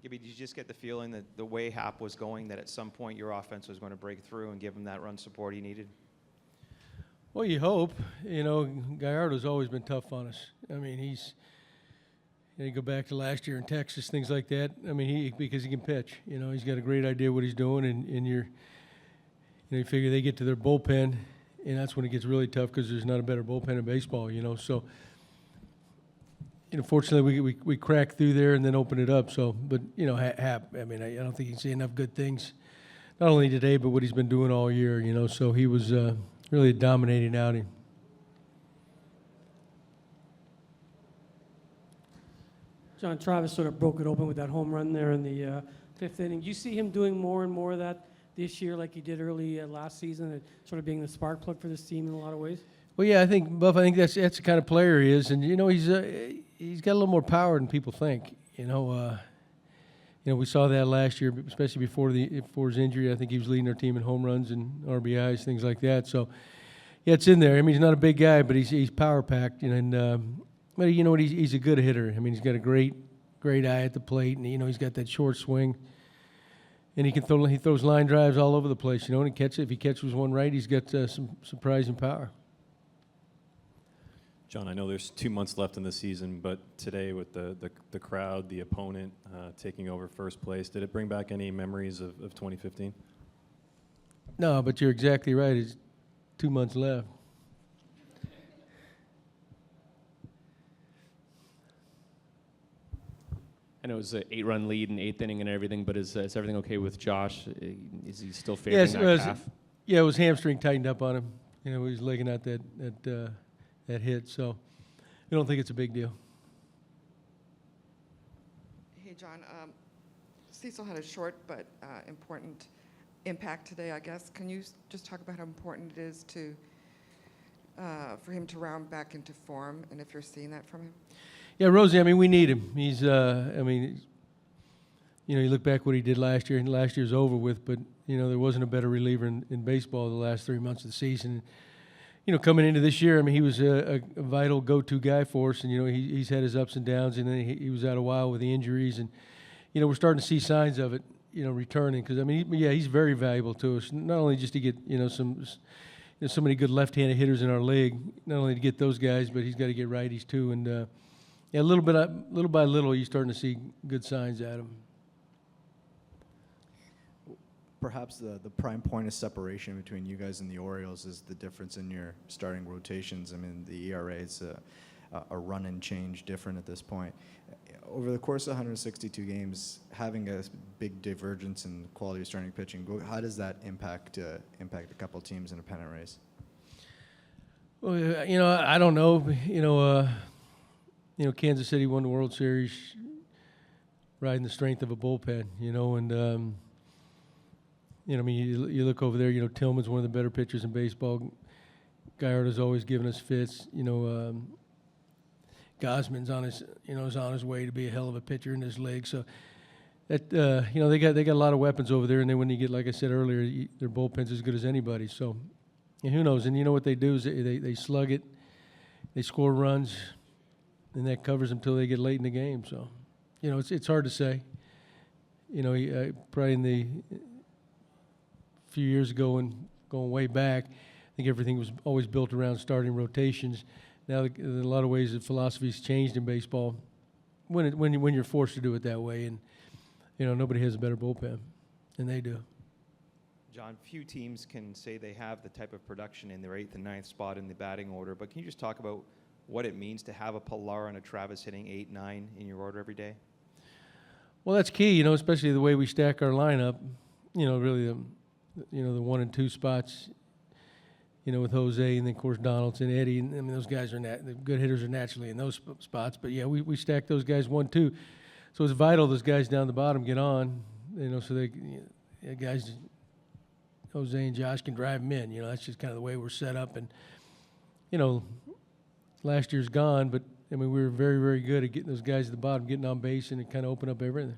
Gibby, did you just get the feeling that the way Happ was going, that at some point your offense was going to break through and give him that run support he needed? Well, you hope. Gallardo's always been tough on us. I mean, you go back to last year in Texas, things like that. I mean, because he can pitch. He's got a great idea what he's doing, and you figure they get to their bullpen, and that's when it gets really tough because there's not a better bullpen in baseball. So. Fortunately, we cracked through there and then opened it up. So, but Happ. I mean, I don't think you can say enough good things, not only today but what he's been doing all year. So he was really a dominating outing. John, Travis sort of broke it open with that home run there in the fifth inning. Do you see him doing more and more of that this year, like he did early last season, and sort of being the spark plug for this team in a lot of ways? Well, yeah, I think Buff. I think that's the kind of player he is, and he's got a little more power than people think. We saw that last year, especially before his injury. I think he was leading our team in home runs and RBIs, things like that. So, yeah, it's in there. I mean, he's not a big guy, but he's power packed, but you know what? He's a good hitter. I mean, he's got a great eye at the plate, and he's got that short swing, and he throws line drives all over the place. And if he catches one right, he's got some surprising power. John, I know there's 2 months left in the season, but today with the crowd, the opponent taking over first place, did it bring back any memories of 2015? No, but you're exactly right. It's 2 months left. I know it was an 8-run lead in eighth inning and everything, but is everything okay with Josh? Is he still favoring that calf? Yeah, it was hamstring tightened up on him. He was legging out that hit, so I don't think it's a big deal. Hey, John. Cecil had a short but important impact today, I guess. Can you just talk about how important it is for him to round back into form, and if you're seeing that from him? Yeah, Rosie, I mean, we need him. He's, you look back what he did last year, and last year's over with, but, there wasn't a better reliever in baseball the last 3 months of the season. Coming into this year, I mean, he was a vital go-to guy for us, and, he's had his ups and downs, and then he was out a while with the injuries, and, we're starting to see signs of it, returning, because, I mean, he's very valuable to us, not only just to get, so many good left-handed hitters in our league, not only to get those guys, but he's got to get righties too, and, little by little, you're starting to see good signs at him. Perhaps the prime point of separation between you guys and the Orioles is the difference in your starting rotations. I mean, the ERA is a run and change different at this point. Over the course of 162 games, having a big divergence in quality of starting pitching, how does that impact a couple teams in a pennant race? Well, I don't know. Kansas City won the World Series riding the strength of a bullpen, and I mean, you look over there, Tillman's one of the better pitchers in baseball. Gallardo's always given us fits. Gosman's is on his way to be a hell of a pitcher in this league. So that they got a lot of weapons over there, and then when you get, like I said earlier, their bullpen's as good as anybody. So who knows? And what they do is they slug it, they score runs, and that covers them until they get late in the game. So it's hard to say. Probably in the few years ago and going way back, I think everything was always built around starting rotations. Now, in a lot of ways, the philosophy's changed in baseball when you're forced to do it that way, and nobody has a better bullpen than they do. John, few teams can say they have the type of production in their 8th and 9th spot in the batting order, but can you just talk about what it means to have a Pilar and a Travis hitting 8, 9 in your order every day? Well, that's key, especially the way we stack our lineup. Really the 1 and 2 spots, with Jose, and then, of course, Donaldson, Eddie. And, I mean, those guys the good hitters are naturally in those spots. But, yeah, we stack those guys 1, 2. So it's vital those guys down the bottom get on, so they guys, Jose and Josh, can drive them in. That's just kind of the way we're set up. And, last year's gone, but, I mean, we were very, very good at getting those guys at the bottom, getting on base, and it kind of opened up everything.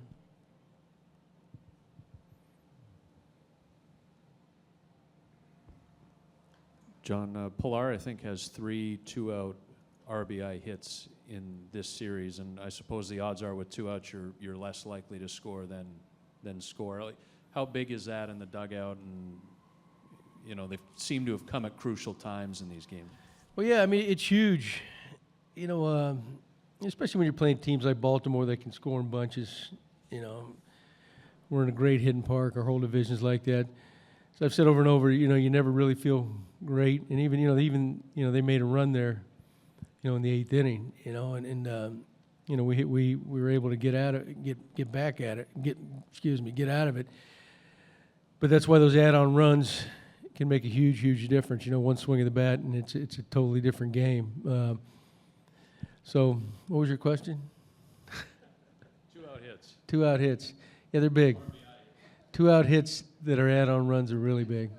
John, Pilar, I think, has 3 two-out RBI hits in this series, and I suppose the odds are with 2 outs you're less likely to score than score. Like, how big is that in the dugout? And you know, they seem to have come at crucial times in these games. Well, yeah, I mean, it's huge. You know, especially when you're playing teams like Baltimore that can score in bunches. You know, we're in a great hitting park. Our whole division's like that. So I've said over and over, you know, you never really feel great. And even they made a run there, you know, in the 8th inning. You know, and you know, we were able to get out of it. But that's why those add-on runs can make a huge difference. You know, one swing of the bat, and it's a totally different game. So, what was your question? 2-out hits. 2-out hits. Yeah, they're big. 2-out hits that are add-on runs are really big.